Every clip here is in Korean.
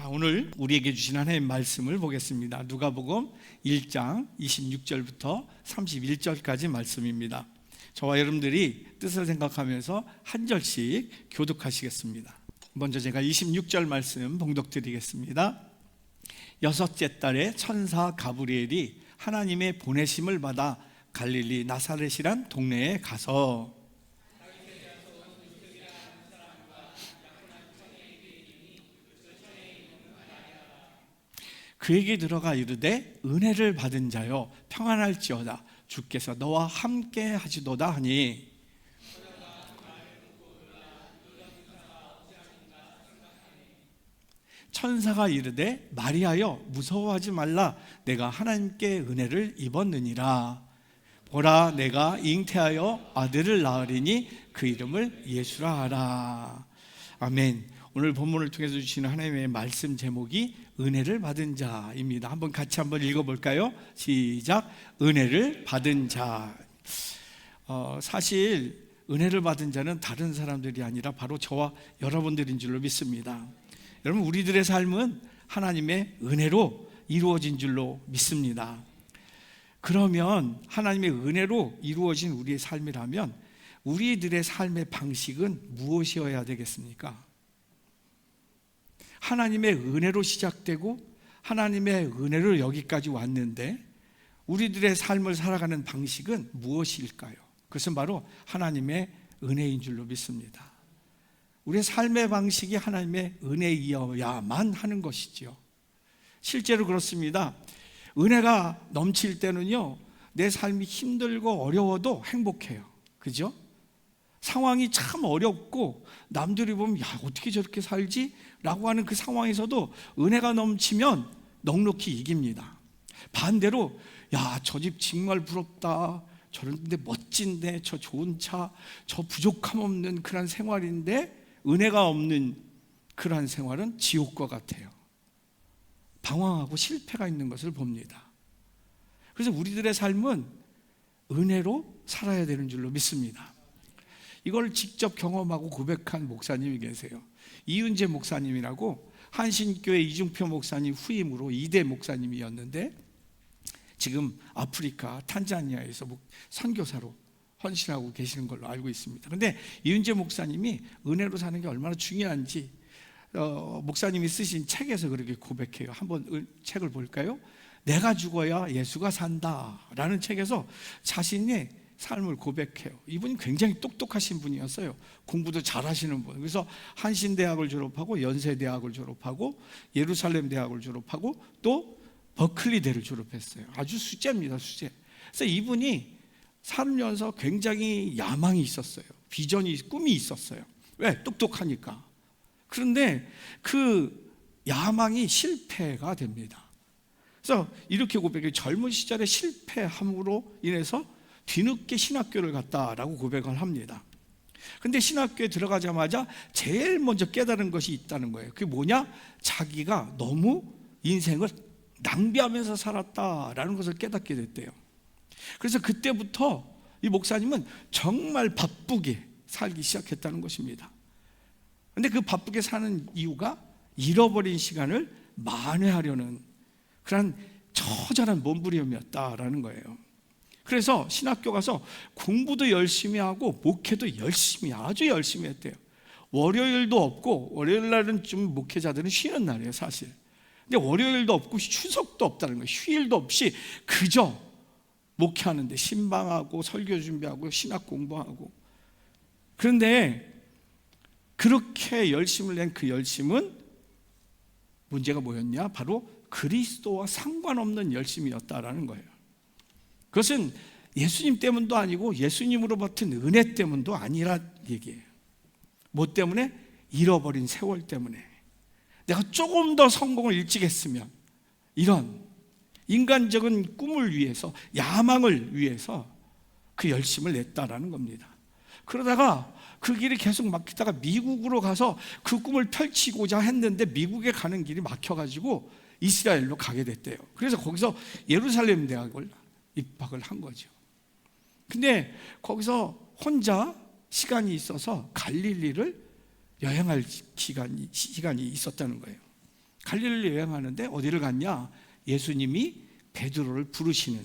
오늘 우리에게 주신 하나님의 말씀을 보겠습니다. 누가복음 1장 26절부터 31절까지 말씀입니다. 저와 여러분들이 뜻을 생각하면서 한 절씩 교독하시겠습니다. 먼저 제가 26절 말씀 봉독드리겠습니다. 여섯째 달에 천사 가브리엘이 하나님의 보내심을 받아 갈릴리 나사렛이란 동네에 가서 그에게 들어가 이르되 은혜를 받은 자여 평안할지어다 주께서 너와 함께 하시도다 하니 천사가 이르되 마리아여 무서워하지 말라 내가 하나님께 은혜를 입었느니라 보라 내가 잉태하여 아들을 낳으리니 그 이름을 예수라 하라. 아멘. 오늘 본문을 통해서 주시는 하나님의 말씀 제목이 은혜를 받은 자입니다. 같이 한번 읽어볼까요? 시작. 은혜를 받은 자. 사실 은혜를 받은 자는 다른 사람들이 아니라 바로 저와 여러분들인 줄로 믿습니다. 여러분, 우리들의 삶은 하나님의 은혜로 이루어진 줄로 믿습니다. 그러면 하나님의 은혜로 이루어진 우리의 삶이라면 우리들의 삶의 방식은 무엇이어야 되겠습니까? 하나님의 은혜로 시작되고 하나님의 은혜로 여기까지 왔는데 우리들의 삶을 살아가는 방식은 무엇일까요? 그것은 바로 하나님의 은혜인 줄로 믿습니다. 우리의 삶의 방식이 하나님의 은혜이어야만 하는 것이지요. 실제로 그렇습니다. 은혜가 넘칠 때는요, 내 삶이 힘들고 어려워도 행복해요. 그죠? 상황이 참 어렵고 남들이 보면 야 어떻게 저렇게 살지? 라고 하는 그 상황에서도 은혜가 넘치면 넉넉히 이깁니다. 반대로 야 저 집 정말 부럽다, 저런데 멋진데, 저 좋은 차, 저 부족함 없는 그런 생활인데 은혜가 없는 그런 생활은 지옥과 같아요. 방황하고 실패가 있는 것을 봅니다. 그래서 우리들의 삶은 은혜로 살아야 되는 줄로 믿습니다. 이걸 직접 경험하고 고백한 목사님이 계세요. 이은재 목사님이라고 한신교회 이중표 목사님 후임으로 2대 목사님이었는데 지금 아프리카 탄자니아에서 선교사로 헌신하고 계시는 걸로 알고 있습니다. 그런데 이은재 목사님이 은혜로 사는 게 얼마나 중요한지 목사님이 쓰신 책에서 그렇게 고백해요. 한번 책을 볼까요? 내가 죽어야 예수가 산다 라는 책에서 자신의 삶을 고백해요. 이분이 굉장히 똑똑하신 분이었어요. 공부도 잘하시는 분. 그래서 한신대학을 졸업하고 연세대학을 졸업하고 예루살렘 대학을 졸업하고 또 버클리대를 졸업했어요. 아주 수재입니다, 수재. 그래서 이분이 살면서 굉장히 야망이 있었어요. 비전이, 꿈이 있었어요. 왜? 똑똑하니까. 그런데 그 야망이 실패가 됩니다. 그래서 이렇게 고백해요. 젊은 시절에 실패함으로 인해서 뒤늦게 신학교를 갔다라고 고백을 합니다. 근데 신학교에 들어가자마자 제일 먼저 깨달은 것이 있다는 거예요. 그게 뭐냐? 자기가 너무 인생을 낭비하면서 살았다라는 것을 깨닫게 됐대요. 그래서 그때부터 이 목사님은 정말 바쁘게 살기 시작했다는 것입니다. 근데 그 바쁘게 사는 이유가 잃어버린 시간을 만회하려는 그런 처절한 몸부림이었다라는 거예요. 그래서 신학교 가서 공부도 열심히 하고 목회도 열심히, 아주 열심히 했대요. 월요일도 없고, 월요일 날은 좀 목회자들은 쉬는 날이에요, 사실. 근데 월요일도 없고 추석도 없다는 거예요. 휴일도 없이 그저 목회하는데 신방하고 설교 준비하고 신학 공부하고. 그런데 그렇게 열심을 낸 그 열심은 문제가 뭐였냐? 바로 그리스도와 상관없는 열심이었다라는 거예요. 그것은 예수님 때문도 아니고 예수님으로 받은 은혜 때문도 아니라 얘기예요. 뭐 때문에? 잃어버린 세월 때문에. 내가 조금 더 성공을 일찍 했으면, 이런 인간적인 꿈을 위해서, 야망을 위해서 그 열심을 냈다라는 겁니다. 그러다가 그 길이 계속 막히다가 미국으로 가서 그 꿈을 펼치고자 했는데 미국에 가는 길이 막혀가지고 이스라엘로 가게 됐대요. 그래서 거기서 예루살렘 대학을 입학을 한 거죠. 근데 거기서 혼자 시간이 있어서 갈릴리를 여행할 시간이 있었다는 거예요. 갈릴리 여행하는데 어디를 갔냐? 예수님이 베드로를 부르시는,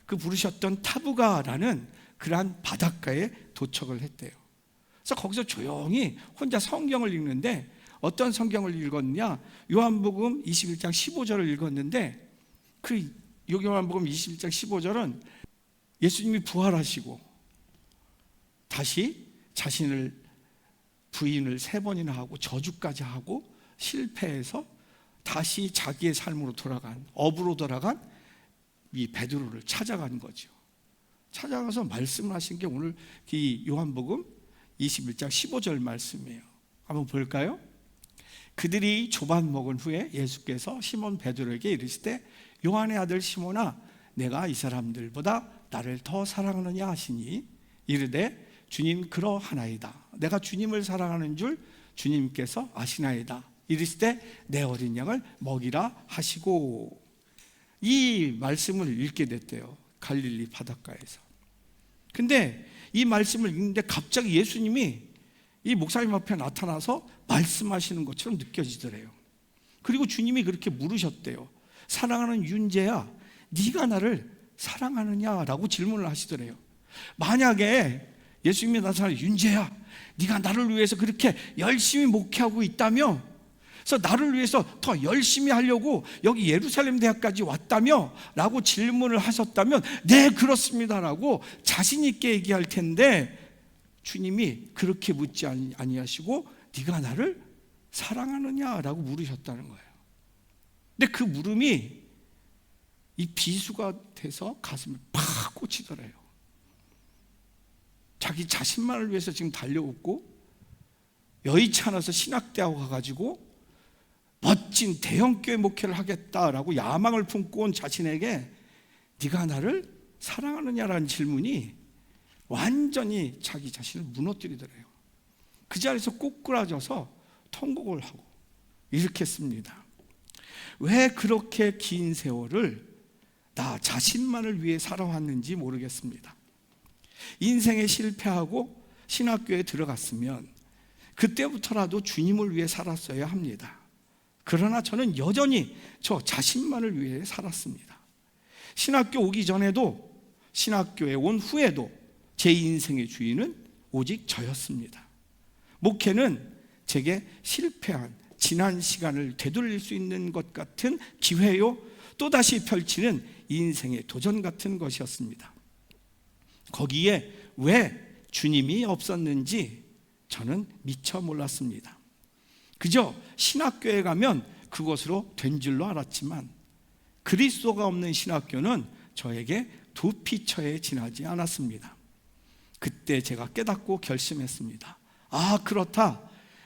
그 부르셨던 타부가라는 그러한 바닷가에 도착을 했대요. 그래서 거기서 조용히 혼자 성경을 읽는데, 어떤 성경을 읽었냐? 요한복음 21장 15절을 읽었는데, 그 요한복음 21장 15절은 예수님이 부활하시고 다시 자신을 부인을 3번이나 하고 저주까지 하고 실패해서 다시 자기의 삶으로 돌아간, 업으로 돌아간 이 베드로를 찾아간 거죠. 찾아가서 말씀을 하신 게 오늘 이 요한복음 21장 15절 말씀이에요. 한번 볼까요? 그들이 조반 먹은 후에 예수께서 시몬 베드로에게 이르시되 요한의 아들 시몬아, 내가 이 사람들보다 나를 더 사랑하느냐 하시니, 이르되 주님 그러하나이다. 내가 주님을 사랑하는 줄 주님께서 아시나이다. 이르시되 내 어린 양을 먹이라 하시고, 이 말씀을 읽게 됐대요, 갈릴리 바닷가에서. 근데 이 말씀을 읽는데 갑자기 예수님이 이 목사님 앞에 나타나서 말씀하시는 것처럼 느껴지더래요. 그리고 주님이 그렇게 물으셨대요. 사랑하는 윤재야, 네가 나를 사랑하느냐라고 질문을 하시더래요. 만약에 예수님이 나타나서 윤재야, 네가 나를 위해서 그렇게 열심히 목회하고 있다며, 그래서 나를 위해서 더 열심히 하려고 여기 예루살렘 대학까지 왔다며 라고 질문을 하셨다면, 네 그렇습니다라고 자신 있게 얘기할 텐데, 주님이 그렇게 묻지 아니하시고 네가 나를 사랑하느냐라고 물으셨다는 거예요. 근데 그 물음이 이 비수가 돼서 가슴을 팍 꽂히더래요. 자기 자신만을 위해서 지금 달려오고 여의치 않아서 신학대하고 가가지고 멋진 대형교회 목회를 하겠다라고 야망을 품고 온 자신에게 네가 나를 사랑하느냐라는 질문이 완전히 자기 자신을 무너뜨리더래요. 그 자리에서 꼬꾸라져서 통곡을 하고 이렇게 씁니다. 왜 그렇게 긴 세월을 나 자신만을 위해 살아왔는지 모르겠습니다. 인생에 실패하고 신학교에 들어갔으면 그때부터라도 주님을 위해 살았어야 합니다. 그러나 저는 여전히 저 자신만을 위해 살았습니다. 신학교 오기 전에도 신학교에 온 후에도 제 인생의 주인은 오직 저였습니다. 목회는 제게 실패한 지난 시간을 되돌릴 수 있는 것 같은 기회요, 또다시 펼치는 인생의 도전 같은 것이었습니다. 거기에 왜 주님이 없었는지 저는 미처 몰랐습니다. 그저 신학교에 가면 그것으로 된 줄로 알았지만 그리스도가 없는 신학교는 저에게 두피처에 지나지 않았습니다. 그때 제가 깨닫고 결심했습니다. 아, 그렇다.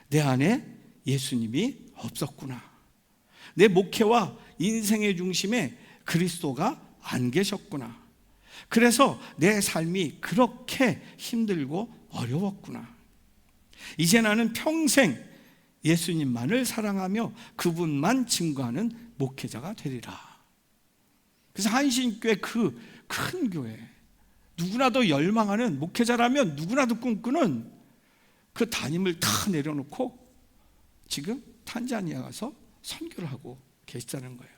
내 안에 예수님이 없었구나. 내 목회와 인생의 중심에 그리스도가 안 계셨구나. 그래서 내 삶이 그렇게 힘들고 어려웠구나. 이제 나는 평생 예수님만을 사랑하며 그분만 증거하는 목회자가 되리라. 그래서 한신교회 그 큰 교회, 누구나도 열망하는, 목회자라면 누구나도 꿈꾸는 그 담임을 다 내려놓고 지금 탄자니아 가서 선교를 하고 계시다는 거예요.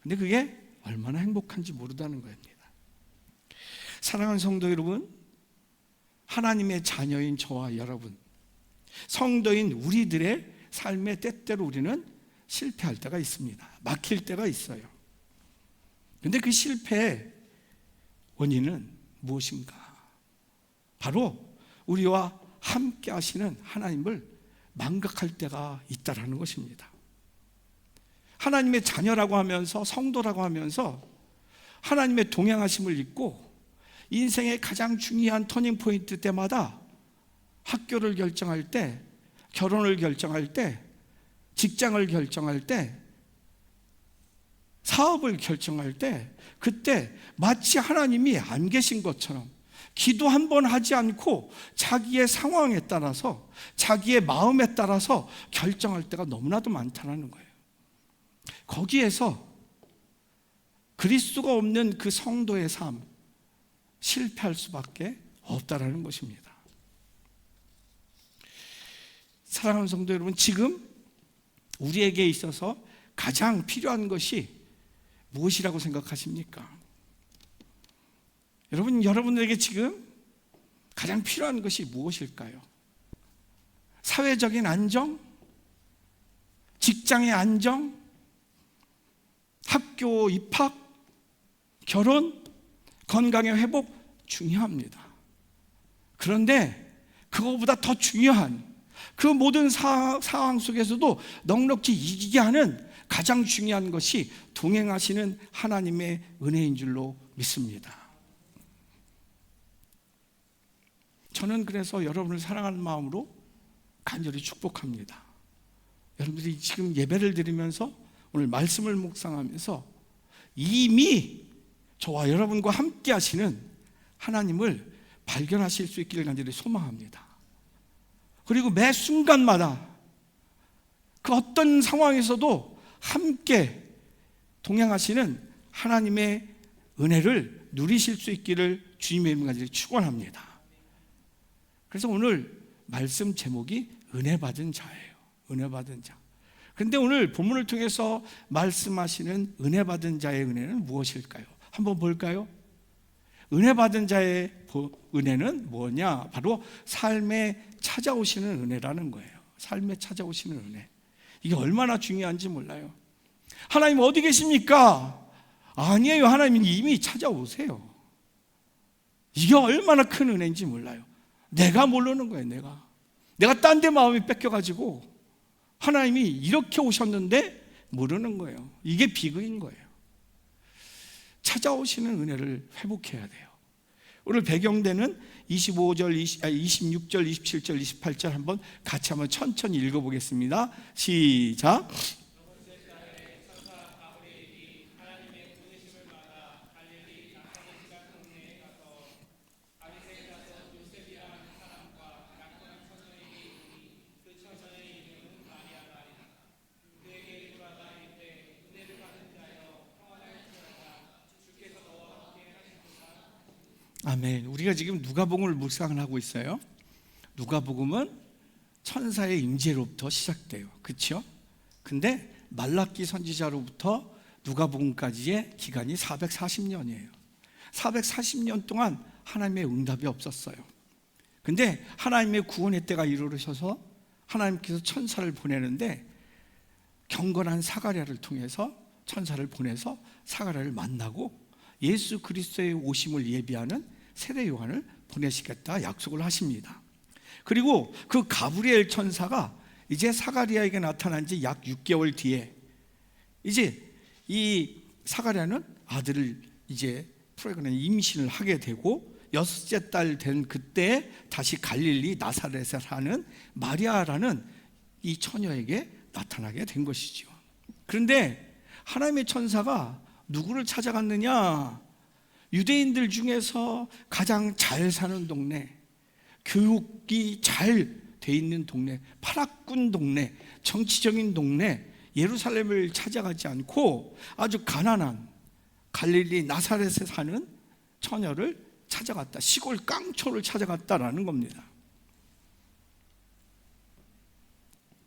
근데 그게 얼마나 행복한지 모르다는 겁니다. 사랑하는 성도 여러분, 하나님의 자녀인 저와 여러분, 성도인 우리들의 삶에 때때로 우리는 실패할 때가 있습니다. 막힐 때가 있어요. 그런데 그 실패의 원인은 무엇인가? 바로 우리와 함께 하시는 하나님을 망각할 때가 있다라는 것입니다. 하나님의 자녀라고 하면서, 성도라고 하면서 하나님의 동행하심을 잊고 인생의 가장 중요한 터닝 포인트 때마다 학교를 결정할 때, 결혼을 결정할 때, 직장을 결정할 때, 사업을 결정할 때, 그때 마치 하나님이 안 계신 것처럼 기도 한 번 하지 않고 자기의 상황에 따라서, 자기의 마음에 따라서 결정할 때가 너무나도 많다는 거예요. 거기에서 그리스도가 없는 그 성도의 삶, 실패할 수밖에 없다라는 것입니다. 사랑하는 성도 여러분, 지금 우리에게 있어서 가장 필요한 것이 무엇이라고 생각하십니까? 여러분들에게 지금 가장 필요한 것이 무엇일까요? 사회적인 안정? 직장의 안정? 학교 입학? 결혼? 건강의 회복? 중요합니다. 그런데 그거보다 더 중요한, 그 모든 상황 속에서도 넉넉히 이기게 하는 가장 중요한 것이 동행하시는 하나님의 은혜인 줄로 믿습니다. 저는 그래서 여러분을 사랑하는 마음으로 간절히 축복합니다. 여러분들이 지금 예배를 드리면서 오늘 말씀을 묵상하면서 이미 저와 여러분과 함께 하시는 하나님을 발견하실 수 있기를 간절히 소망합니다. 그리고 매 순간마다 그 어떤 상황에서도 함께 동행하시는 하나님의 은혜를 누리실 수 있기를 주님의 이름으로 간절히 축원합니다. 그래서 오늘 말씀 제목이 은혜 받은 자예요. 은혜 받은 자. 그런데 오늘 본문을 통해서 말씀하시는 은혜 받은 자의 은혜는 무엇일까요? 한번 볼까요? 은혜 받은 자의 은혜는 뭐냐? 바로 삶에 찾아오시는 은혜라는 거예요. 삶에 찾아오시는 은혜. 이게 얼마나 중요한지 몰라요. 하나님 어디 계십니까? 아니에요. 하나님은 이미 찾아오세요. 이게 얼마나 큰 은혜인지 몰라요. 내가 모르는 거예요. 내가 딴 데 마음이 뺏겨가지고 하나님이 이렇게 오셨는데 모르는 거예요. 이게 비극인 거예요. 찾아오시는 은혜를 회복해야 돼요. 오늘 배경되는 26절, 27절, 28절 한번 같이 한번 천천히 읽어보겠습니다. 시작. 아멘. 우리가 지금 누가복음을 묵상을 하고 있어요. 누가복음은 천사의 임재로부터 시작돼요. 그렇죠? 근데 말라기 선지자로부터 누가복음까지의 기간이 440년이에요. 440년 동안 하나님의 응답이 없었어요. 근데 하나님의 구원의 때가 이르러셔서 하나님께서 천사를 보내는데 경건한 사가랴를 통해서 천사를 보내서 사가랴를 만나고 예수 그리스도의 오심을 예비하는 세례 요한을 보내시겠다 약속을 하십니다. 그리고 그 가브리엘 천사가 이제 사가랴에게 나타난 지 약 6개월 뒤에 이제 이 사가랴는 아들을 이제 임신을 하게 되고 6째 달 된 그때 다시 갈릴리 나사렛에 사는 마리아라는 이 처녀에게 나타나게 된 것이죠. 그런데 하나님의 천사가 누구를 찾아갔느냐? 유대인들 중에서 가장 잘 사는 동네, 교육이 잘 돼 있는 동네, 파락군 동네, 정치적인 동네 예루살렘을 찾아가지 않고 아주 가난한 갈릴리 나사렛에 사는 처녀를 찾아갔다. 시골 깡초를 찾아갔다라는 겁니다.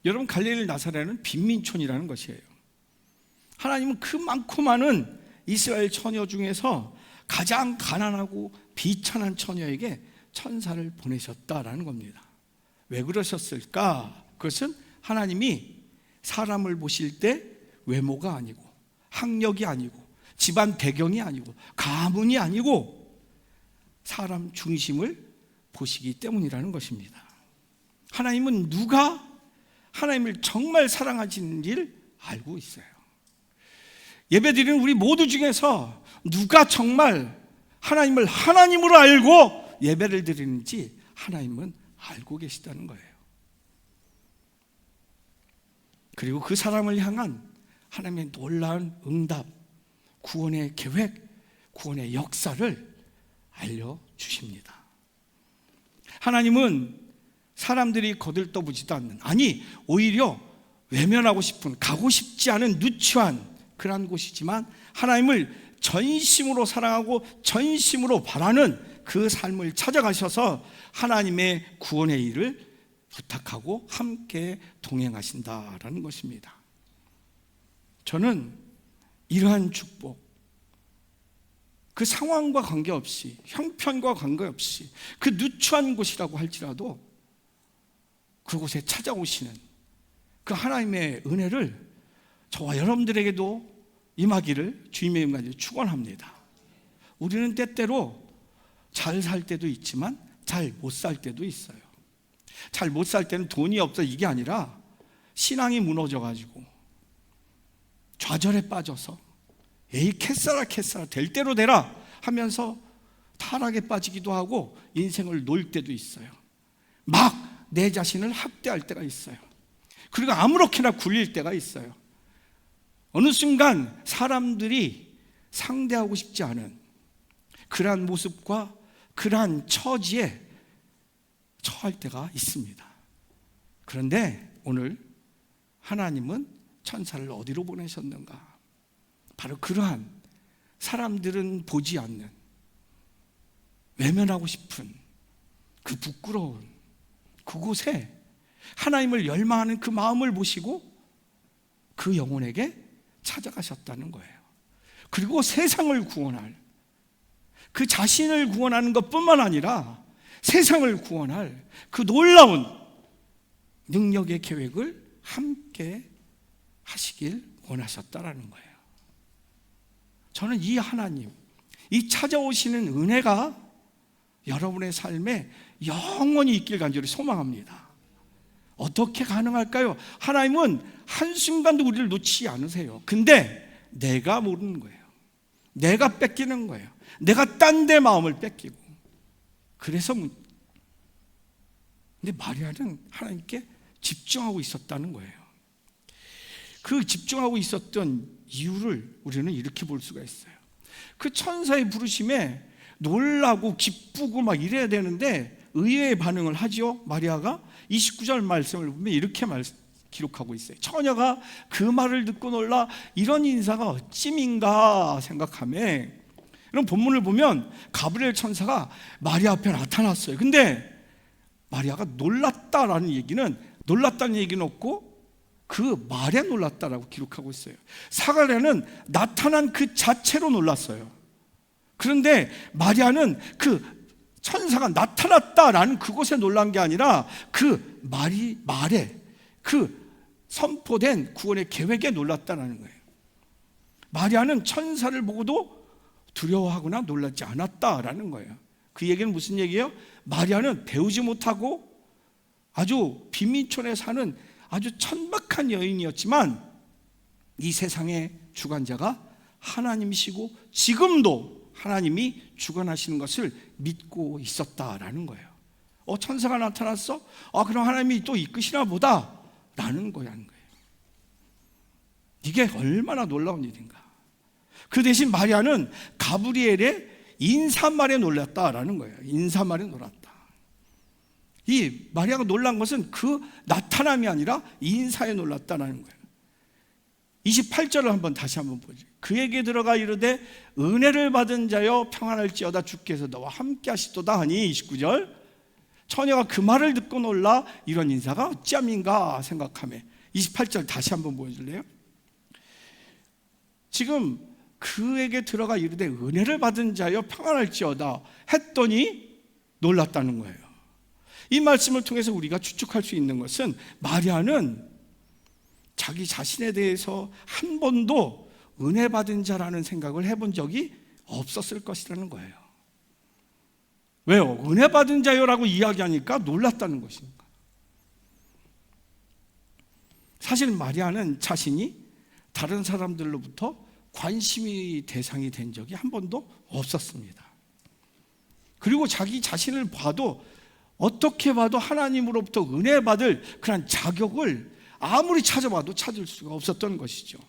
여러분, 갈릴리 나사렛은 빈민촌이라는 것이에요. 하나님은 그 많고 많은 이스라엘 처녀 중에서 가장 가난하고 비천한 처녀에게 천사를 보내셨다라는 겁니다. 왜 그러셨을까? 그것은 하나님이 사람을 보실 때 외모가 아니고 학력이 아니고 집안 배경이 아니고 가문이 아니고 사람 중심을 보시기 때문이라는 것입니다. 하나님은 누가 하나님을 정말 사랑하시는지를 알고 있어요. 예배드리는 우리 모두 중에서 누가 정말 하나님을 하나님으로 알고 예배를 드리는지 하나님은 알고 계시다는 거예요. 그리고 그 사람을 향한 하나님의 놀라운 응답, 구원의 계획, 구원의 역사를 알려주십니다. 하나님은 사람들이 거들떠보지도 않는, 아니 오히려 외면하고 싶은, 가고 싶지 않은 누추한 그러한 곳이지만 하나님을 전심으로 사랑하고 전심으로 바라는 그 삶을 찾아가셔서 하나님의 구원의 일을 부탁하고 함께 동행하신다라는 것입니다. 저는 이러한 축복, 그 상황과 관계없이, 형편과 관계없이 그 누추한 곳이라고 할지라도 그곳에 찾아오시는 그 하나님의 은혜를 저와 여러분들에게도 임하기를 주님의 이름으로 축원합니다. 우리는 때때로 잘 살 때도 있지만 잘 못 살 때도 있어요. 잘 못 살 때는 돈이 없어 이게 아니라 신앙이 무너져가지고 좌절에 빠져서 에이 캐싸라 될 대로 되라 하면서 타락에 빠지기도 하고 인생을 놓을 때도 있어요. 막 내 자신을 학대할 때가 있어요. 그리고 아무렇게나 굴릴 때가 있어요. 어느 순간 사람들이 상대하고 싶지 않은 그러한 모습과 그러한 처지에 처할 때가 있습니다. 그런데 오늘 하나님은 천사를 어디로 보내셨는가? 바로 그러한 사람들은 보지 않는, 외면하고 싶은 그 부끄러운 그곳에 하나님을 열망하는 그 마음을 보시고 그 영혼에게 찾아가셨다는 거예요. 그리고 세상을 구원할, 그 자신을 구원하는 것뿐만 아니라 세상을 구원할 그 놀라운 능력의 계획을 함께 하시길 원하셨다라는 거예요. 저는 이 하나님, 이 찾아오시는 은혜가 여러분의 삶에 영원히 있길 간절히 소망합니다. 어떻게 가능할까요? 하나님은 한순간도 우리를 놓치지 않으세요. 근데 내가 모르는 거예요. 내가 뺏기는 거예요. 내가 딴 데 마음을 뺏기고. 그래서 근데 마리아는 하나님께 집중하고 있었다는 거예요. 그 집중하고 있었던 이유를 우리는 이렇게 볼 수가 있어요. 그 천사의 부르심에 놀라고 기쁘고 막 이래야 되는데 의외의 반응을 하죠. 마리아가 29절 말씀을 보면 이렇게 기록하고 있어요. 처녀가 그 말을 듣고 놀라 이런 인사가 어찌민가 생각하며, 이런 본문을 보면 가브리엘 천사가 마리아 앞에 나타났어요. 근데 마리아가 놀랐다는 얘기는 없고 그 말에 놀랐다라고 기록하고 있어요. 사가랴는 나타난 그 자체로 놀랐어요. 그런데 마리아는 그 천사가 나타났다라는 그곳에 놀란 게 아니라 그 말에, 그 선포된 구원의 계획에 놀랐다는 거예요. 마리아는 천사를 보고도 두려워하거나 놀라지 않았다라는 거예요. 그 얘기는 무슨 얘기예요? 마리아는 배우지 못하고 아주 빈민촌에 사는 아주 천박한 여인이었지만 이 세상의 주관자가 하나님이시고 지금도 하나님이 주관하시는 것을 믿고 있었다라는 거예요. 천사가 나타났어? 그럼 하나님이 또 이끄시나 보다 라는 거예요. 이게 얼마나 놀라운 일인가. 그 대신 마리아는 가브리엘의 인사말에 놀랐다라는 거예요. 인사말에 놀랐다. 이 마리아가 놀란 것은 그 나타남이 아니라 인사에 놀랐다는 거예요. 28절을 한번 다시 한번 보죠. 그에게 들어가 이르되 은혜를 받은 자여 평안할지어다 주께서 너와 함께 하시도다 하니 29절 처녀가 그 말을 듣고 놀라 이런 인사가 어찌함인가 생각하며 28절 다시 한번 보여줄래요? 지금 그에게 들어가 이르되 은혜를 받은 자여 평안할지어다 했더니 놀랐다는 거예요. 이 말씀을 통해서 우리가 추측할 수 있는 것은 마리아는 자기 자신에 대해서 한 번도 은혜 받은 자라는 생각을 해본 적이 없었을 것이라는 거예요. 왜요? 은혜 받은 자요라고 이야기하니까 놀랐다는 것입니다. 사실 마리아는 자신이 다른 사람들로부터 관심이 대상이 된 적이 한 번도 없었습니다. 그리고 자기 자신을 봐도 어떻게 봐도 하나님으로부터 은혜 받을 그런 자격을 아무리 찾아봐도 찾을 수가 없었던 것이죠.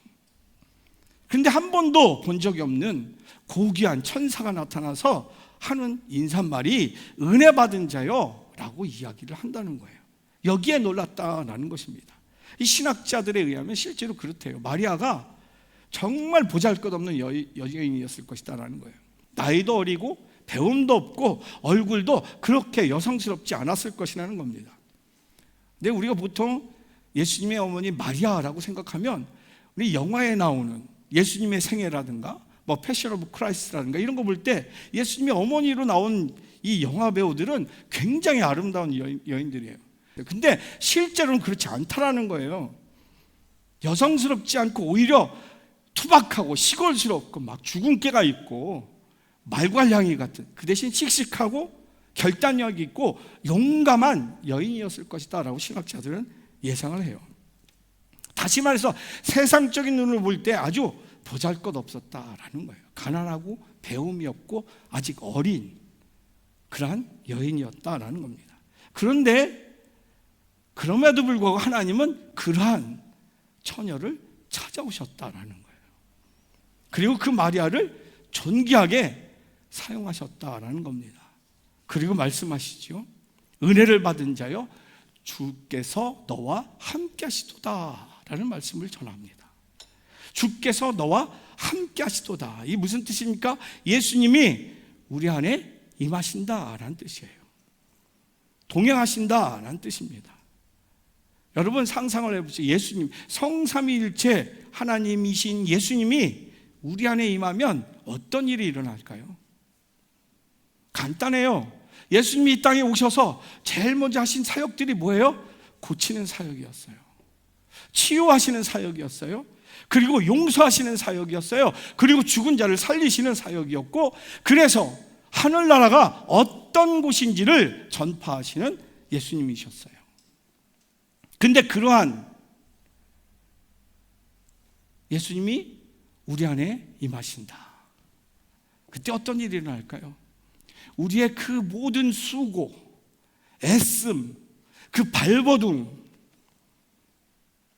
그런데 한 번도 본 적이 없는 고귀한 천사가 나타나서 하는 인사말이 은혜 받은 자요 라고 이야기를 한다는 거예요. 여기에 놀랐다라는 것입니다. 이 신학자들에 의하면 실제로 그렇대요. 마리아가 정말 보잘것없는 여인이었을 것이다라는 거예요. 나이도 어리고 배움도 없고 얼굴도 그렇게 여성스럽지 않았을 것이라는 겁니다. 근데 우리가 보통 예수님의 어머니 마리아라고 생각하면 우리 영화에 나오는 예수님의 생애라든가 뭐 패션 오브 크라이스트라든가 이런 거 볼 때 예수님의 어머니로 나온 이 영화 배우들은 굉장히 아름다운 여인들이에요. 근데 실제로는 그렇지 않다라는 거예요. 여성스럽지 않고 오히려 투박하고 시골스럽고 막 주근깨가 있고 말괄량이 같은, 그 대신 씩씩하고 결단력 있고 용감한 여인이었을 것이다 라고 신학자들은 예상을 해요. 다시 말해서 세상적인 눈으로 볼 때 아주 보잘것없었다라는 거예요. 가난하고 배움이 없고 아직 어린 그러한 여인이었다라는 겁니다. 그런데 그럼에도 불구하고 하나님은 그러한 처녀를 찾아오셨다라는 거예요. 그리고 그 마리아를 존귀하게 사용하셨다라는 겁니다. 그리고 말씀하시죠. 은혜를 받은 자여 주께서 너와 함께 하시도다 라는 말씀을 전합니다. 주께서 너와 함께 하시도다. 이게 무슨 뜻입니까? 예수님이 우리 안에 임하신다라는 뜻이에요. 동행하신다라는 뜻입니다. 여러분 상상을 해보세요. 예수님, 성삼위일체 하나님이신 예수님이 우리 안에 임하면 어떤 일이 일어날까요? 간단해요. 예수님이 이 땅에 오셔서 제일 먼저 하신 사역들이 뭐예요? 고치는 사역이었어요. 치유하시는 사역이었어요. 그리고 용서하시는 사역이었어요. 그리고 죽은 자를 살리시는 사역이었고, 그래서 하늘나라가 어떤 곳인지를 전파하시는 예수님이셨어요. 근데 그러한 예수님이 우리 안에 임하신다. 그때 어떤 일이 일어날까요? 우리의 그 모든 수고, 애씀, 그 발버둥,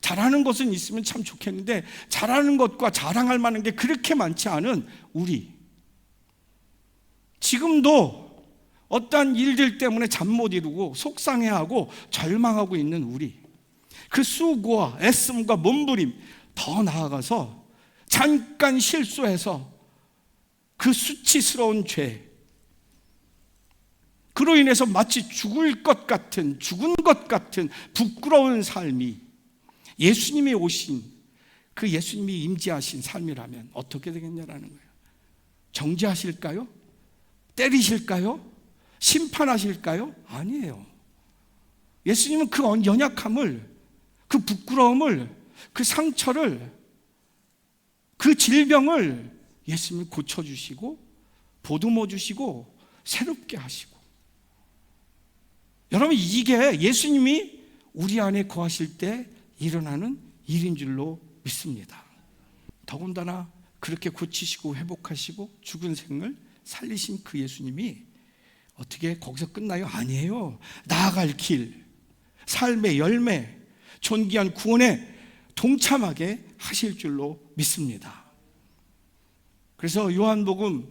잘하는 것은 있으면 참 좋겠는데 잘하는 것과 자랑할 만한 게 그렇게 많지 않은 우리, 지금도 어떠한 일들 때문에 잠 못 이루고 속상해하고 절망하고 있는 우리, 그 수고와 애씀과 몸부림, 더 나아가서 잠깐 실수해서 그 수치스러운 죄, 그로 인해서 마치 죽을 것 같은, 죽은 것 같은 부끄러운 삶이 예수님이 오신, 그 예수님이 임재하신 삶이라면 어떻게 되겠냐라는 거예요. 정죄하실까요? 때리실까요? 심판하실까요? 아니에요. 예수님은 그 연약함을, 그 부끄러움을, 그 상처를, 그 질병을 예수님이 고쳐주시고 보듬어 주시고 새롭게 하시고, 여러분 이게 예수님이 우리 안에 거하실 때 일어나는 일인 줄로 믿습니다. 더군다나 그렇게 고치시고 회복하시고 죽은 생을 살리신 그 예수님이 어떻게 거기서 끝나요? 아니에요. 나아갈 길, 삶의 열매, 존귀한 구원에 동참하게 하실 줄로 믿습니다. 그래서 요한복음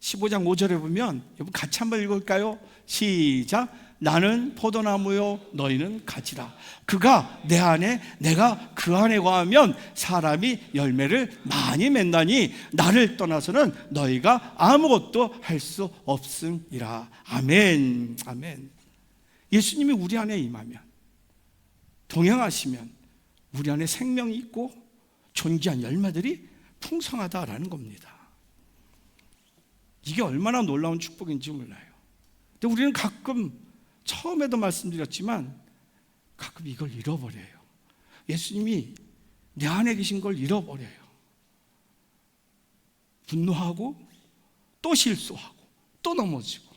15장 5절에 보면, 여러분 같이 한번 읽을까요? 시작. 나는 포도나무요 너희는 가지라. 그가 내 안에 내가 그 안에 거하면 사람이 열매를 많이 맺나니 나를 떠나서는 너희가 아무것도 할 수 없음이라. 아멘. 아멘. 예수님이 우리 안에 임하면, 동행하시면 우리 안에 생명이 있고 존귀한 열매들이 풍성하다라는 겁니다. 이게 얼마나 놀라운 축복인지 몰라요. 근데 우리는 가끔, 처음에도 말씀드렸지만 가끔 이걸 잃어버려요. 예수님이 내 안에 계신 걸 잃어버려요. 분노하고 또 실수하고 또 넘어지고.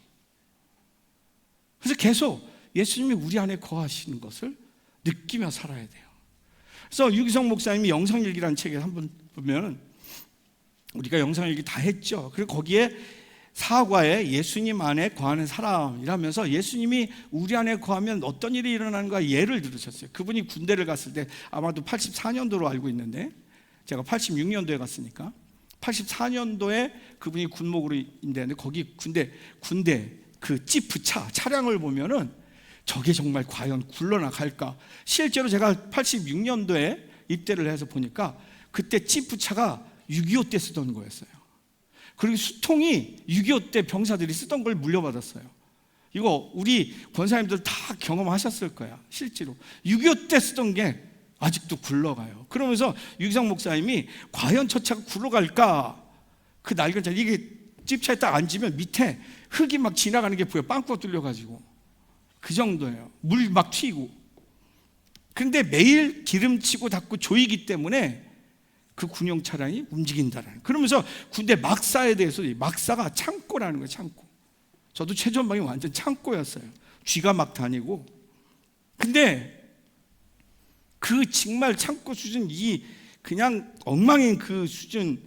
그래서 계속 예수님이 우리 안에 거하시는 것을 느끼며 살아야 돼요. 그래서 유기성 목사님이 영성일기라는 책에 한번 보면, 우리가 영성일기 다 했죠. 그리고 거기에 사과에 예수님 안에 거하는 사람이라면서 예수님이 우리 안에 거하면 어떤 일이 일어나는가 예를 들으셨어요. 그분이 군대를 갔을 때, 아마도 84년도로 알고 있는데, 제가 86년도에 갔으니까 84년도에 그분이 군목으로 인대했는데, 거기 군대 그 지프차 차량을 보면은 저게 정말 과연 굴러나갈까. 실제로 제가 86년도에 입대를 해서 보니까 그때 지프차가 6.25 때 쓰던 거였어요. 그리고 수통이 6.25 때 병사들이 쓰던 걸 물려받았어요. 이거 우리 권사님들 다 경험하셨을 거야. 실제로 6.25 때 쓰던 게 아직도 굴러가요. 그러면서 유기상 목사님이 과연 저 차가 굴러갈까? 그 낡은 차, 이게 집차에 딱 앉으면 밑에 흙이 막 지나가는 게 보여. 빵꾸가 뚫려가지고. 그 정도예요. 물 막 튀고. 그런데 매일 기름치고 닦고 조이기 때문에 그 군용 차량이 움직인다라는. 그러면서 군대 막사에 대해서, 막사가 창고라는 거예요. 창고. 저도 최전방이 완전 창고였어요. 쥐가 막 다니고. 근데 그 정말 창고 수준, 이 그냥 엉망인 그 수준인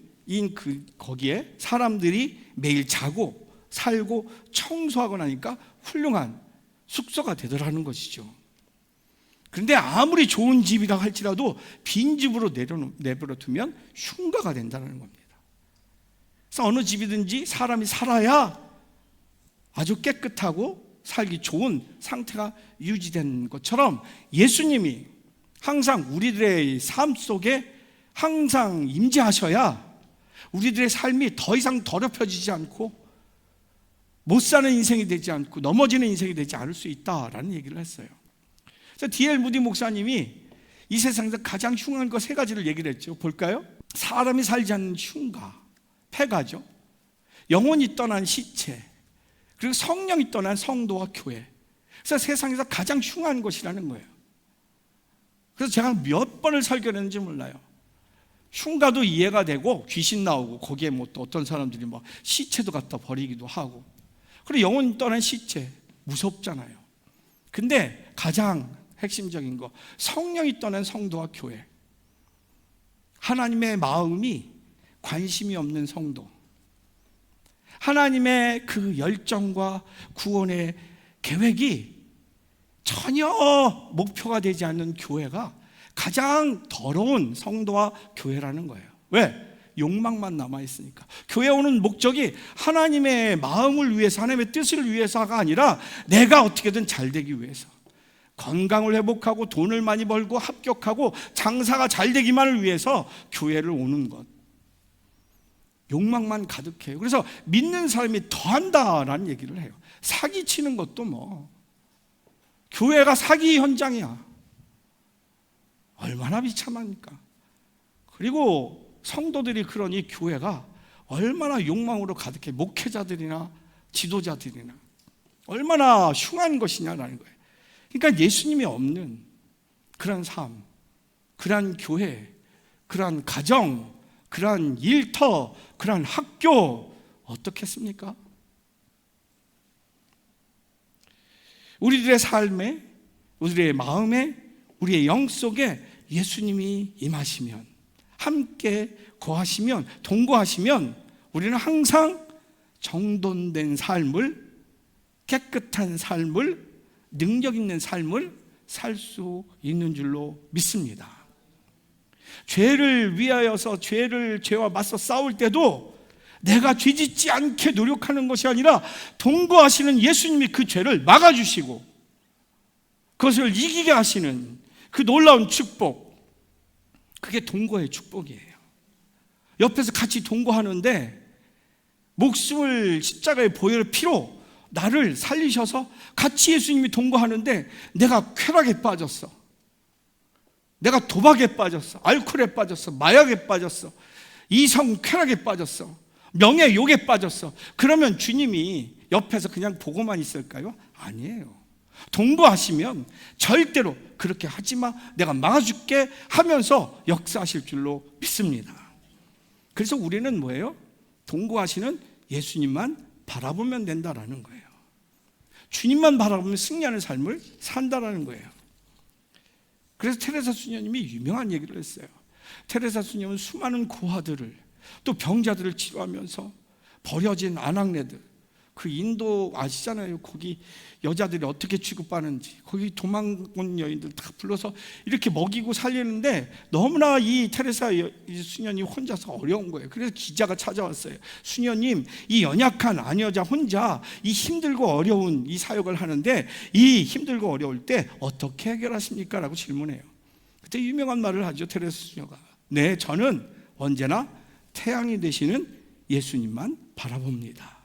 거기에 사람들이 매일 자고 살고 청소하고 나니까 훌륭한 숙소가 되더라는 것이죠. 그런데 아무리 좋은 집이라 할지라도 빈 집으로 내버려 두면 흉가가 된다는 겁니다. 그래서 어느 집이든지 사람이 살아야 아주 깨끗하고 살기 좋은 상태가 유지된 것처럼 예수님이 항상 우리들의 삶 속에 항상 임재하셔야 우리들의 삶이 더 이상 더럽혀지지 않고 못 사는 인생이 되지 않고 넘어지는 인생이 되지 않을 수 있다라는 얘기를 했어요. 그래서 D.L. 무디 목사님이 이 세상에서 가장 흉한 거 세 가지를 얘기를 했죠. 볼까요? 사람이 살지 않는 흉가, 폐가죠. 영혼이 떠난 시체, 그리고 성령이 떠난 성도와 교회. 그래서 세상에서 가장 흉한 것이라는 거예요. 그래서 제가 몇 번을 설교했는지 몰라요. 흉가도 이해가 되고 귀신 나오고 거기에 뭐 또 어떤 사람들이 뭐 시체도 갖다 버리기도 하고, 그리고 영혼이 떠난 시체 무섭잖아요. 근데 가장 핵심적인 거, 성령이 떠난 성도와 교회. 하나님의 마음이 관심이 없는 성도, 하나님의 그 열정과 구원의 계획이 전혀 목표가 되지 않는 교회가 가장 더러운 성도와 교회라는 거예요. 왜? 욕망만 남아있으니까. 교회 오는 목적이 하나님의 마음을 위해서, 하나님의 뜻을 위해서가 아니라 내가 어떻게든 잘 되기 위해서, 건강을 회복하고 돈을 많이 벌고 합격하고 장사가 잘 되기만을 위해서 교회를 오는 것. 욕망만 가득해요. 그래서 믿는 사람이 더한다라는 얘기를 해요. 사기치는 것도 뭐 교회가 사기 현장이야. 얼마나 비참합니까? 그리고 성도들이 그러니 교회가 얼마나 욕망으로 가득해. 목회자들이나 지도자들이나 얼마나 흉한 것이냐라는 거예요. 그러니까 예수님이 없는 그런 삶, 그런 교회, 그런 가정, 그런 일터, 그런 학교 어떻겠습니까? 우리들의 삶에, 우리들의 마음에, 우리의 영 속에 예수님이 임하시면, 함께 거하시면, 동거하시면 우리는 항상 정돈된 삶을, 깨끗한 삶을, 능력 있는 삶을 살 수 있는 줄로 믿습니다. 죄를 위하여서 죄와 맞서 싸울 때도 내가 죄짓지 않게 노력하는 것이 아니라 동거하시는 예수님이 그 죄를 막아주시고 그것을 이기게 하시는 그 놀라운 축복, 그게 동거의 축복이에요. 옆에서 같이 동거하는데 목숨을 십자가에 보혈 피로 나를 살리셔서 같이 예수님이 동거하는데 내가 쾌락에 빠졌어, 내가 도박에 빠졌어, 알코올에 빠졌어, 마약에 빠졌어, 이성 쾌락에 빠졌어, 명예 욕에 빠졌어. 그러면 주님이 옆에서 그냥 보고만 있을까요? 아니에요. 동거하시면 절대로 그렇게 하지마, 내가 막아줄게 하면서 역사하실 줄로 믿습니다. 그래서 우리는 뭐예요? 동거하시는 예수님만 바라보면 된다라는 거예요. 주님만 바라보면 승리하는 삶을 산다라는 거예요. 그래서 테레사 수녀님이 유명한 얘기를 했어요. 테레사 수녀는 수많은 고아들을, 또 병자들을 치료하면서 버려진 아낙네들, 그 인도 아시잖아요. 거기 여자들이 어떻게 취급받는지, 거기 도망온 여인들 다 불러서 이렇게 먹이고 살리는데 너무나 이 테레사 수녀님 혼자서 어려운 거예요. 그래서 기자가 찾아왔어요. 수녀님, 이 연약한 아녀자 혼자 이 힘들고 어려운 이 사역을 하는데 이 힘들고 어려울 때 어떻게 해결하십니까? 라고 질문해요. 그때 유명한 말을 하죠. 테레사 수녀가, 네, 저는 언제나 태양이 되시는 예수님만 바라봅니다.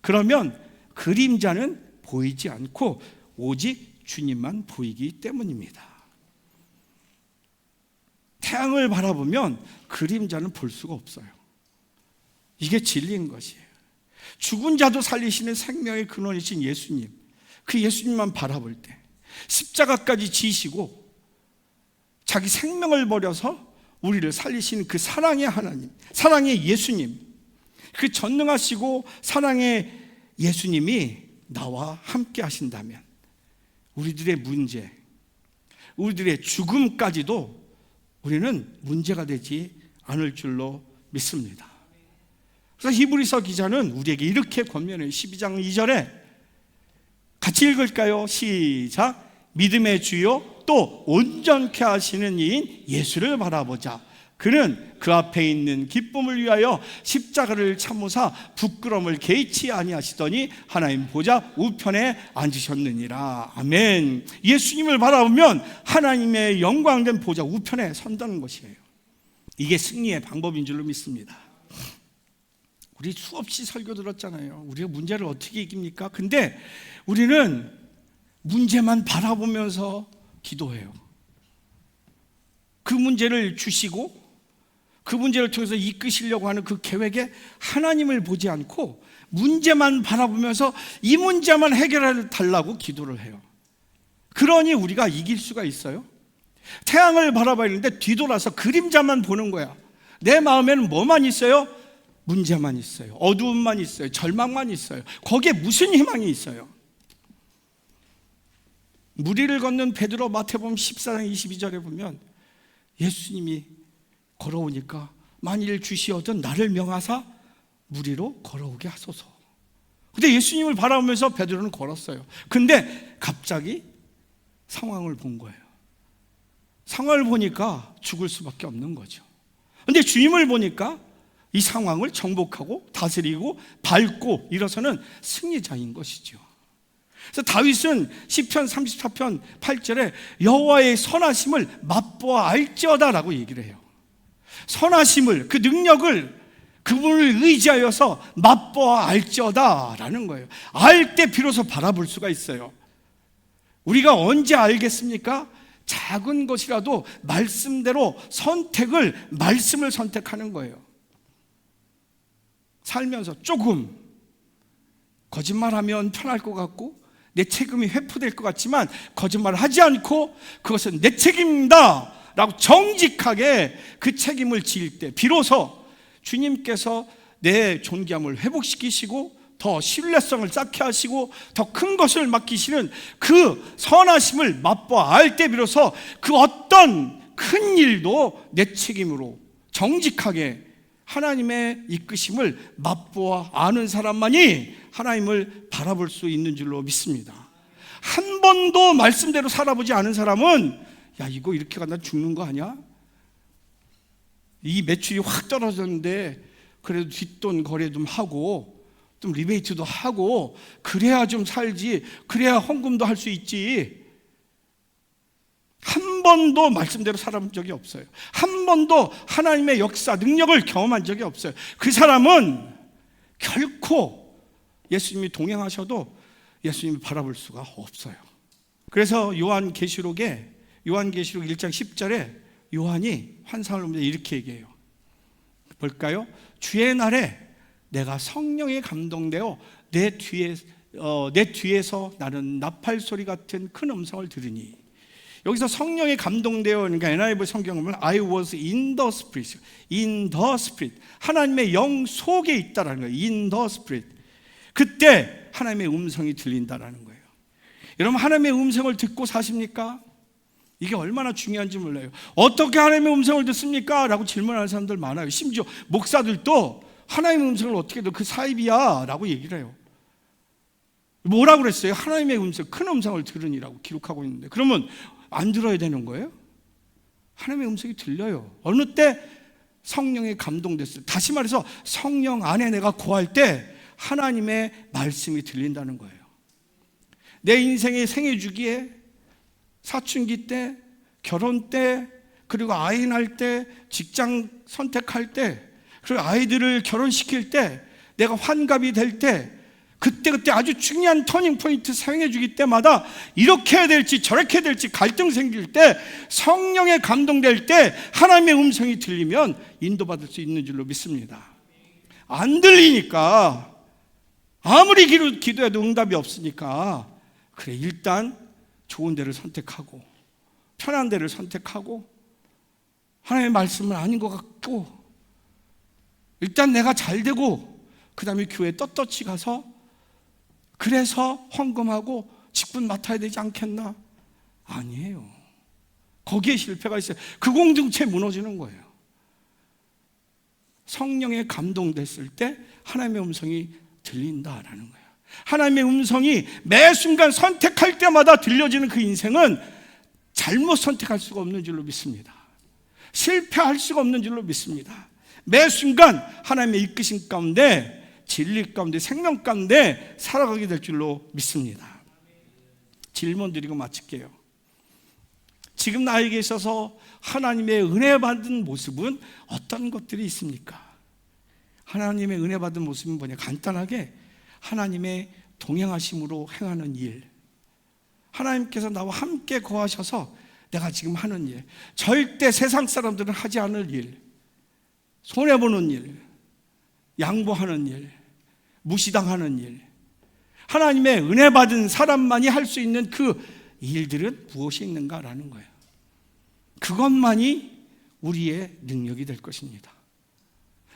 그러면 그림자는 보이지 않고 오직 주님만 보이기 때문입니다. 태양을 바라보면 그림자는 볼 수가 없어요. 이게 진리인 것이에요. 죽은 자도 살리시는 생명의 근원이신 예수님, 그 예수님만 바라볼 때 십자가까지 지시고 자기 생명을 버려서 우리를 살리시는 그 사랑의 하나님, 사랑의 예수님, 그 전능하시고 사랑의 예수님이 나와 함께 하신다면 우리들의 문제, 우리들의 죽음까지도 우리는 문제가 되지 않을 줄로 믿습니다. 그래서 히브리서 기자는 우리에게 이렇게 권면해요. 12장 2절에 같이 읽을까요? 시작. 믿음의 주요 또 온전케 하시는 이인 예수를 바라보자. 그는 그 앞에 있는 기쁨을 위하여 십자가를 참으사 부끄러움을 개의치 아니하시더니 하나님 보좌 우편에 앉으셨느니라. 아멘. 예수님을 바라보면 하나님의 영광된 보좌 우편에 선다는 것이에요. 이게 승리의 방법인 줄로 믿습니다. 우리 수없이 설교 들었잖아요. 우리가 문제를 어떻게 이깁니까? 근데 우리는 문제만 바라보면서 기도해요. 그 문제를 주시고 그 문제를 통해서 이끄시려고 하는 그 계획에 하나님을 보지 않고 문제만 바라보면서 이 문제만 해결해 달라고 기도를 해요. 그러니 우리가 이길 수가 있어요? 태양을 바라봐야 하는데 뒤돌아서 그림자만 보는 거야. 내 마음에는 뭐만 있어요? 문제만 있어요. 어두움만 있어요. 절망만 있어요. 거기에 무슨 희망이 있어요? 무리를 걷는 베드로 마태복음 14장 22절에 보면 예수님이 걸어오니까 만일 주시어든 나를 명하사 무리로 걸어오게 하소서. 근데 예수님을 바라보면서 베드로는 걸었어요. 근데 갑자기 상황을 본 거예요. 상황을 보니까 죽을 수밖에 없는 거죠. 근데 주님을 보니까 이 상황을 정복하고 다스리고 밟고 일어서는 승리자인 것이죠. 그래서 다윗은 시편 34편 8절에 여호와의 선하심을 맛보아 알지어다 라고 얘기를 해요. 선하심을, 그 능력을 그분을 의지하여서 맛보아 알지어다 라는 거예요. 알 때 비로소 바라볼 수가 있어요. 우리가 언제 알겠습니까? 작은 것이라도 말씀대로 말씀을 선택하는 거예요. 살면서 조금 거짓말하면 편할 것 같고 내 책임이 회피될 것 같지만 거짓말을 하지 않고 그것은 내 책임이다 라고 정직하게 그 책임을 지을 때 비로소 주님께서 내 존귀함을 회복시키시고 더 신뢰성을 쌓게 하시고 더 큰 것을 맡기시는 그 선하심을 맛보아 알 때 비로소 그 어떤 큰 일도 내 책임으로 정직하게 하나님의 이끄심을 맛보아 아는 사람만이 하나님을 바라볼 수 있는 줄로 믿습니다. 한 번도 말씀대로 살아보지 않은 사람은 야 이거 이렇게 가다 죽는 거 아니야? 이 매출이 확 떨어졌는데 그래도 뒷돈 거래 좀 하고 좀 리베이트도 하고 그래야 좀 살지, 그래야 헌금도 할 수 있지. 한 번도 말씀대로 살아본 적이 없어요. 한 번도 하나님의 역사, 능력을 경험한 적이 없어요. 그 사람은 결코 예수님이 동행하셔도 예수님을 바라볼 수가 없어요. 그래서 요한계시록 1장 10절에 요한이 환상을 보면서 이렇게 얘기해요. 볼까요? 주의 날에 내가 성령에 감동되어 내 뒤에서 나는 나팔 소리 같은 큰 음성을 들으니, 여기서 성령에 감동되어, 그러니까 NIV 성경을 보면 I was in the Spirit, in the Spirit, 하나님의 영 속에 있다라는 거예요. in the Spirit. 그때 하나님의 음성이 들린다라는 거예요. 여러분 하나님의 음성을 듣고 사십니까? 이게 얼마나 중요한지 몰라요. 어떻게 하나님의 음성을 듣습니까? 라고 질문하는 사람들 많아요. 심지어 목사들도 하나님의 음성을 어떻게 듣고 그 사입이야 라고 얘기를 해요. 뭐라고 그랬어요? 하나님의 음성, 큰 음성을 들으니라고 기록하고 있는데, 그러면 안 들어야 되는 거예요? 하나님의 음성이 들려요. 어느 때? 성령에 감동됐어요. 다시 말해서 성령 안에 내가 거할 때 하나님의 말씀이 들린다는 거예요. 내 인생의 생애 주기에, 사춘기 때, 결혼 때, 그리고 아이 낳을 때, 직장 선택할 때, 그리고 아이들을 결혼시킬 때, 내가 환갑이 될 때, 그때그때 아주 중요한 터닝포인트 사용해 주기 때마다 이렇게 해야 될지 저렇게 해야 될지 갈등 생길 때, 성령에 감동될 때 하나님의 음성이 들리면 인도받을 수 있는 줄로 믿습니다. 안 들리니까, 아무리 기도해도 응답이 없으니까, 그래 일단 좋은 데를 선택하고 편한 데를 선택하고 하나님의 말씀은 아닌 것 같고, 일단 내가 잘 되고 그 다음에 교회 떳떳이 가서 그래서 헌금하고 직분 맡아야 되지 않겠나? 아니에요. 거기에 실패가 있어요. 그 공동체 무너지는 거예요. 성령에 감동됐을 때 하나님의 음성이 들린다라는 거예요. 하나님의 음성이 매 순간 선택할 때마다 들려지는 그 인생은 잘못 선택할 수가 없는 줄로 믿습니다. 실패할 수가 없는 줄로 믿습니다. 매 순간 하나님의 이끄심 가운데, 진리 가운데, 생명 가운데 살아가게 될 줄로 믿습니다. 질문 드리고 마칠게요. 지금 나에게 있어서 하나님의 은혜 받은 모습은 어떤 것들이 있습니까? 하나님의 은혜 받은 모습은 뭐냐? 간단하게 하나님의 동행하심으로 행하는 일, 하나님께서 나와 함께 거하셔서 내가 지금 하는 일, 절대 세상 사람들은 하지 않을 일, 손해보는 일, 양보하는 일, 무시당하는 일, 하나님의 은혜 받은 사람만이 할 수 있는 그 일들은 무엇이 있는가라는 거예요. 그것만이 우리의 능력이 될 것입니다.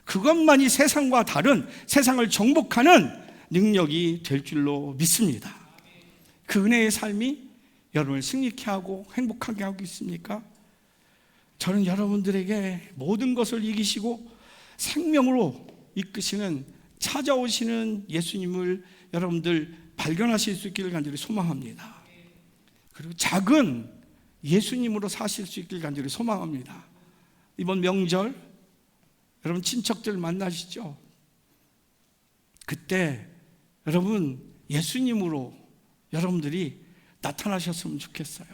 그것만이 세상과 다른, 세상을 정복하는 능력이 될 줄로 믿습니다. 그 은혜의 삶이 여러분을 승리케 하고 행복하게 하고 있습니까? 저는 여러분들에게 모든 것을 이기시고 생명으로 이끄시는, 찾아오시는 예수님을 여러분들 발견하실 수 있기를 간절히 소망합니다. 그리고 작은 예수님으로 사실 수 있기를 간절히 소망합니다. 이번 명절 여러분 친척들 만나시죠? 그때 여러분 예수님으로 여러분들이 나타나셨으면 좋겠어요.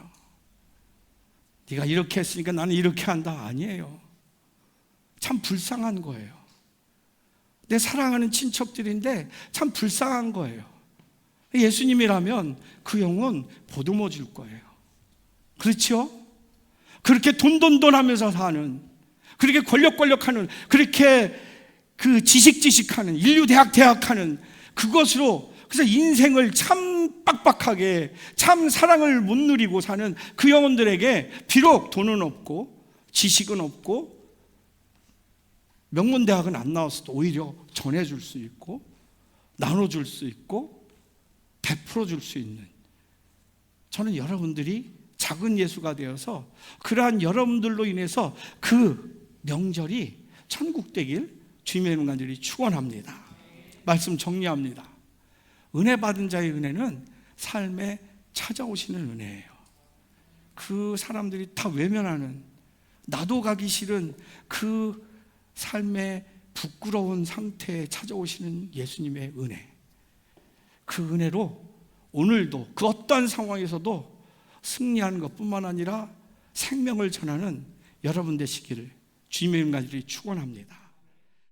네가 이렇게 했으니까 나는 이렇게 한다. 아니에요. 참 불쌍한 거예요. 내 사랑하는 친척들인데 참 불쌍한 거예요. 예수님이라면 그 영혼 보듬어 줄 거예요. 그렇죠? 그렇게 돈 하면서 사는, 그렇게 권력하는, 그렇게 그 지식하는, 인류대학 하는 그것으로, 그래서 인생을 참 빡빡하게, 참 사랑을 못 누리고 사는 그 영혼들에게 비록 돈은 없고 지식은 없고 명문대학은 안 나왔어도 오히려 전해줄 수 있고 나눠줄 수 있고 베풀어 줄 수 있는, 저는 여러분들이 작은 예수가 되어서 그러한 여러분들로 인해서 그 명절이 천국 되길 주님의 이름 간절히 축원합니다. 말씀 정리합니다. 은혜 받은 자의 은혜는 삶에 찾아오시는 은혜예요. 그 사람들이 다 외면하는, 나도 가기 싫은 그 삶의 부끄러운 상태에 찾아오시는 예수님의 은혜, 그 은혜로 오늘도 그 어떠한 상황에서도 승리하는 것뿐만 아니라 생명을 전하는 여러분 되시기를 주님의 이름 간절히 축원합니다.